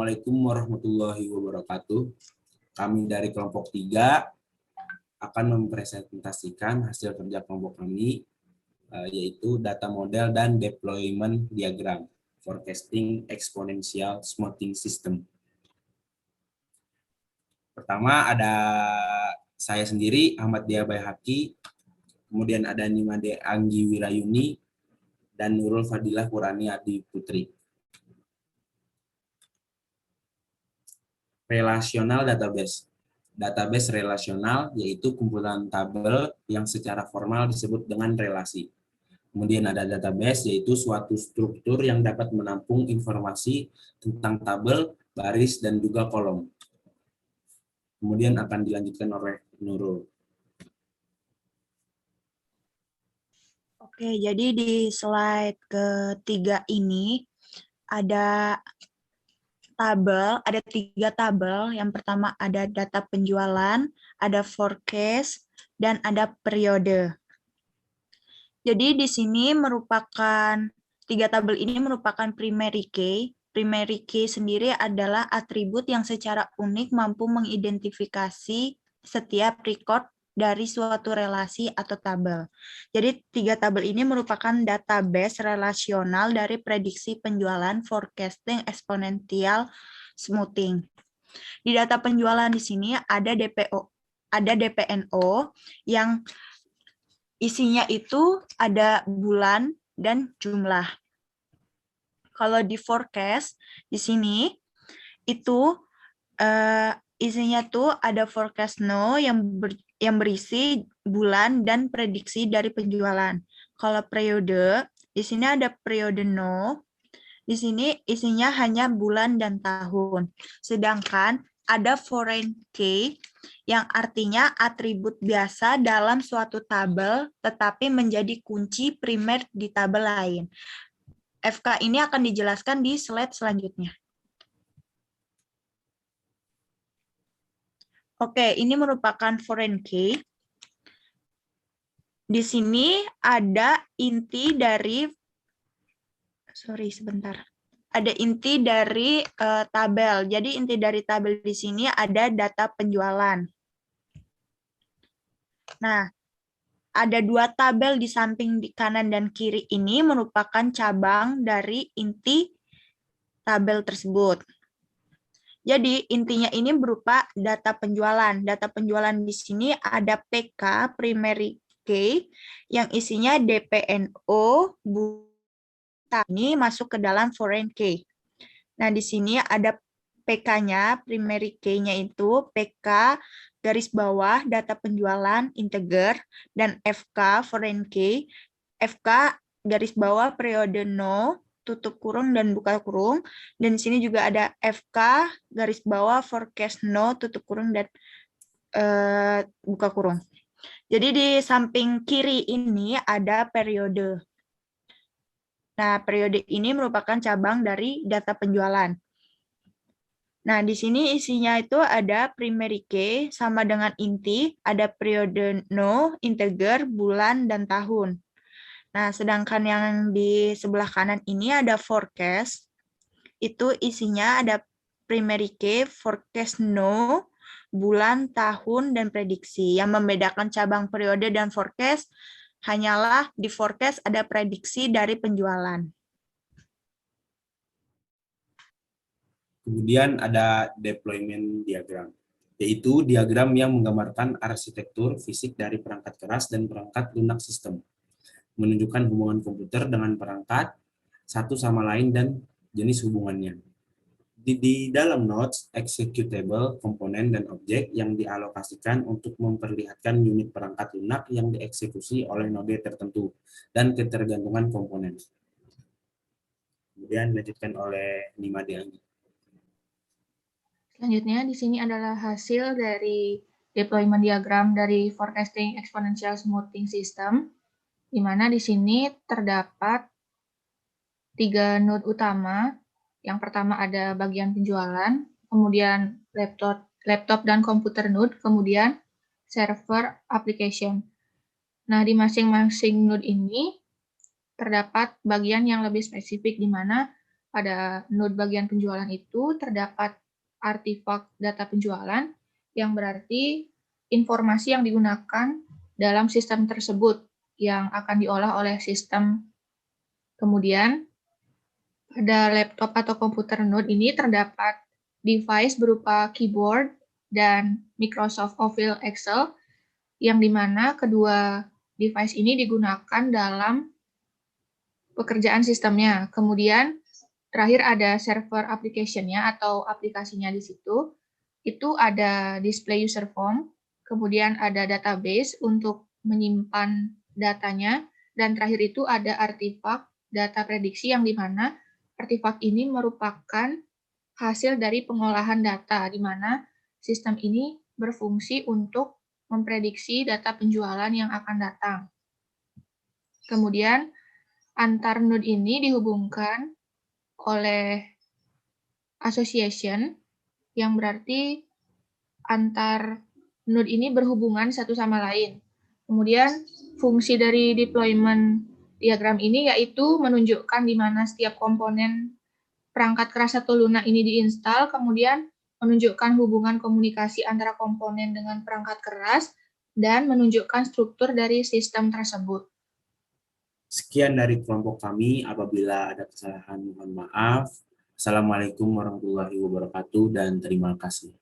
Assalamualaikum warahmatullahi wabarakatuh. Kami dari kelompok 3 akan mempresentasikan hasil kerja kelompok kami, yaitu data model dan deployment diagram forecasting exponential smoothing system. Pertama ada saya sendiri, Ahmad Dia Bayhaqi, kemudian ada Nimade Anggi Wirayuni, dan Nurul Fadilah Qurani Adi Putri. Relational database. Database relasional yaitu kumpulan tabel yang secara formal disebut dengan relasi. Kemudian ada database yaitu suatu struktur yang dapat menampung informasi tentang tabel, baris, dan juga kolom. Kemudian akan dilanjutkan oleh Nurul. Oke, jadi di slide ketiga ini ada tiga tabel. Yang pertama ada data penjualan, ada forecast, dan ada periode. Jadi di sini tiga tabel ini merupakan primary key. Primary key sendiri adalah atribut yang secara unik mampu mengidentifikasi setiap record dari suatu relasi atau tabel. Jadi tiga tabel ini merupakan database relasional dari prediksi penjualan forecasting exponential smoothing. Di data penjualan di sini ada DPNO yang isinya itu ada bulan dan jumlah. Kalau di forecast di sini itu isinya tuh ada forecast no yang berisi bulan dan prediksi dari penjualan. Kalau periode, di sini ada periode no, di sini isinya hanya bulan dan tahun. Sedangkan ada foreign key yang artinya atribut biasa dalam suatu tabel tetapi menjadi kunci primer di tabel lain. FK ini akan dijelaskan di slide selanjutnya. Oke, ini merupakan foreign key. Di sini ada inti dari, ada inti dari tabel. Jadi inti dari tabel di sini ada data penjualan. Nah, ada dua tabel di samping di kanan dan kiri ini merupakan cabang dari inti tabel tersebut. Jadi intinya ini berupa data penjualan. Data penjualan di sini ada PK, primary key, yang isinya DPNO, ini masuk ke dalam foreign key. Nah, di sini ada PK-nya, primary key-nya itu PK garis bawah data penjualan integer, dan FK foreign key, FK garis bawah periode no, tutup kurung dan buka kurung, dan di sini juga ada FK garis bawah forecast no, tutup kurung dan buka kurung. Jadi di samping kiri ini ada periode. Nah, periode ini merupakan cabang dari data penjualan. Nah, di sini isinya itu ada primary key sama dengan inti, ada periode no, integer, bulan, dan tahun. Nah, sedangkan yang di sebelah kanan ini ada forecast, itu isinya ada primary key, forecast no, bulan, tahun, dan prediksi. Yang membedakan cabang periode dan forecast hanyalah di forecast ada prediksi dari penjualan. Kemudian ada deployment diagram, yaitu diagram yang menggambarkan arsitektur fisik dari perangkat keras dan perangkat lunak sistem, menunjukkan hubungan komputer dengan perangkat satu sama lain dan jenis hubungannya. Di dalam notes, executable, komponen, dan objek yang dialokasikan untuk memperlihatkan unit perangkat lunak yang dieksekusi oleh node tertentu dan ketergantungan komponen. Kemudian dilanjutkan oleh Nimade Anggi. Selanjutnya, di sini adalah hasil dari deployment diagram dari forecasting exponential smoothing system, di mana di sini terdapat 3 node utama. Yang pertama ada bagian penjualan, kemudian laptop dan komputer node, kemudian server application. Nah, di masing-masing node ini terdapat bagian yang lebih spesifik, di mana pada node bagian penjualan itu terdapat artefak data penjualan, yang berarti informasi yang digunakan dalam sistem tersebut yang akan diolah oleh sistem. Kemudian, pada laptop atau komputer node ini terdapat device berupa keyboard dan Microsoft Office Excel, yang dimana kedua device ini digunakan dalam pekerjaan sistemnya. Kemudian, terakhir ada server application-nya atau aplikasinya di situ. Itu ada display user form, kemudian ada database untuk menyimpan datanya, dan terakhir itu ada artefak data prediksi yang dimana artefak ini merupakan hasil dari pengolahan data, di mana sistem ini berfungsi untuk memprediksi data penjualan yang akan datang. Kemudian, antar node ini dihubungkan oleh association, yang berarti antar node ini berhubungan satu sama lain. Kemudian fungsi dari deployment diagram ini yaitu menunjukkan di mana setiap komponen perangkat keras atau lunak ini diinstal, kemudian menunjukkan hubungan komunikasi antara komponen dengan perangkat keras, dan menunjukkan struktur dari sistem tersebut. Sekian dari kelompok kami. Apabila ada kesalahan, mohon maaf. Assalamualaikum warahmatullahi wabarakatuh dan terima kasih.